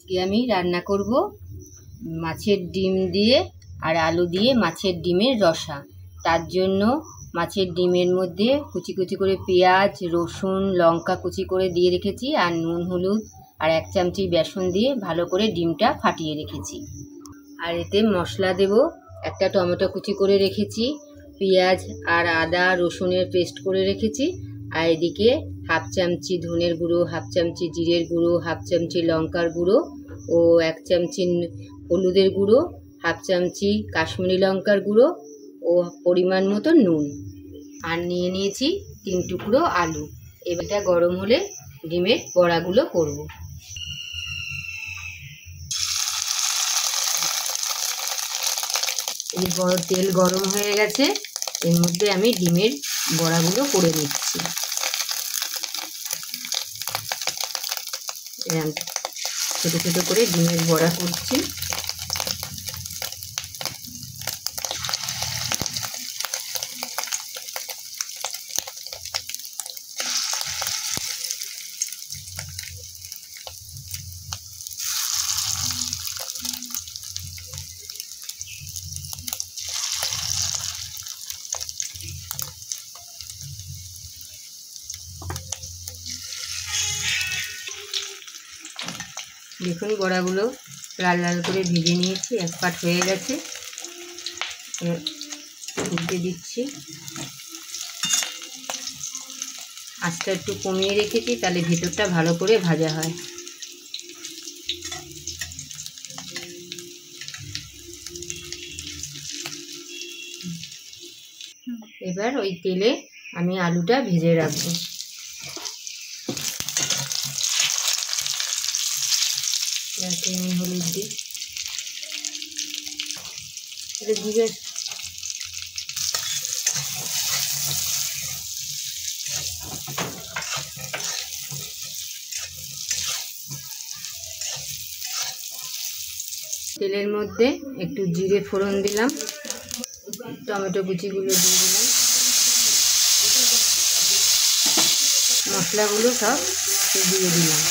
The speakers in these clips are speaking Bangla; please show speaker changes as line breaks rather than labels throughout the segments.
আজকে আমি রান্না করব মাছের ডিম দিয়ে আর আলু দিয়ে মাছের ডিমের রসা। তার জন্য মাছের ডিমের মধ্যে কুচি কুচি করে পেঁয়াজ, রসুন, লঙ্কা কুচি করে দিয়ে রেখেছি আর নুন, হলুদ আর 1 চামচি বেসন দিয়ে ভালো করে ডিমটা ফাটিয়ে রেখেছি। আর এতে মশলা দেব, একটা টমেটো কুচি করে রেখেছি, পেঁয়াজ আর আদা রসুনের পেস্ট করে রেখেছি, আর এদিকে 1/2 চামচি ধনের গুঁড়ো, 1/2 চামচি জিরের গুঁড়ো, 1/2 চামচি লঙ্কার গুঁড়ো ও 1 চামচি হলুদের গুঁড়ো, 1/2 চামচি কাশ্মীরি লঙ্কার গুঁড়ো ও পরিমাণ মতো নুন। আর নিয়ে নিয়েছি 3 টুকরো আলু। এবারটা গরম হলে ডিমের বড়াগুলো করব। এই তেল গরম হয়ে গেছে, এর মধ্যে আমি ডিমের বড়াগুলো করে নিচ্ছি। ছোটো ছোটো করে ডিমের বড়া করছি। দেখুন বড়াগুলো লাল লাল করে ভেজে নিয়েছি, 1 পাট হয়ে গেছে। উল্টে দিচ্ছি। আঁচটা একটু কমিয়ে রেখেছি, তাহলে ভেতরটা ভালো করে ভাজা হয়। এবার ওই তেলে আমি আলুটা ভেজে রাখবো। হলুদ দিই, ভিজে তেলের মধ্যে একটু জিরে ফোড়ন দিলাম, টমেটো কুচিগুলো দিয়ে দিলাম, মশলাগুলো সব দিয়ে দিলাম।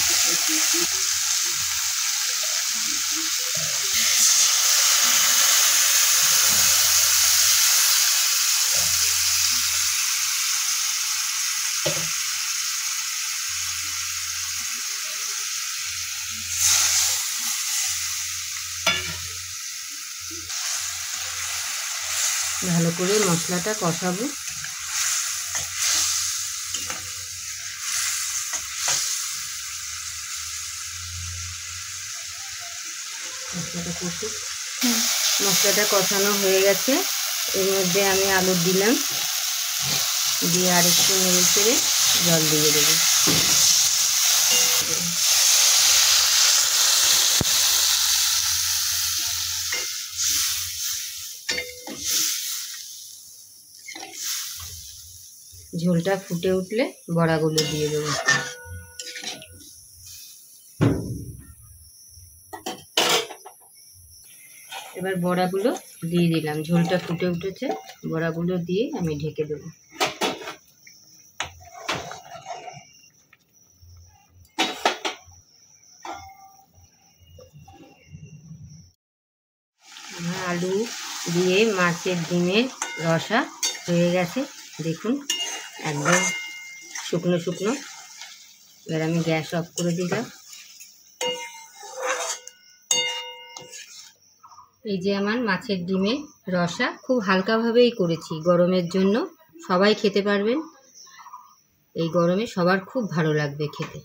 ভালো করে মশলাটা কষাবো। মশলাটা কষানো হয়ে গেছে, এর মধ্যে আমি আলু দিলাম, দিয়ে আরেকটু নেড়ে চেড়ে জল দিয়ে দেবো। ঝোলটা ফুটে উঠলে বড়াগুলো দিয়ে দেবো। এবার বড়াগুলো দিয়ে দিলাম, ঝোলটা ফুটে উঠেছে, বড়াগুলো দিয়ে আমি ঢেকে দেবো। আমার আলু দিয়ে মাছের ডিমের রসা হয়ে গেছে, দেখুন একদম শুকনো শুকনো। এবার আমি গ্যাস অফ করে দিলাম। এই যে আমার মাছের ডিমের রসা, খুব হালকাভাবেই করেছি, গরমের জন্য সবাই খেতে পারবেন। এই গরমে সবার খুব ভালো লাগবে খেতে।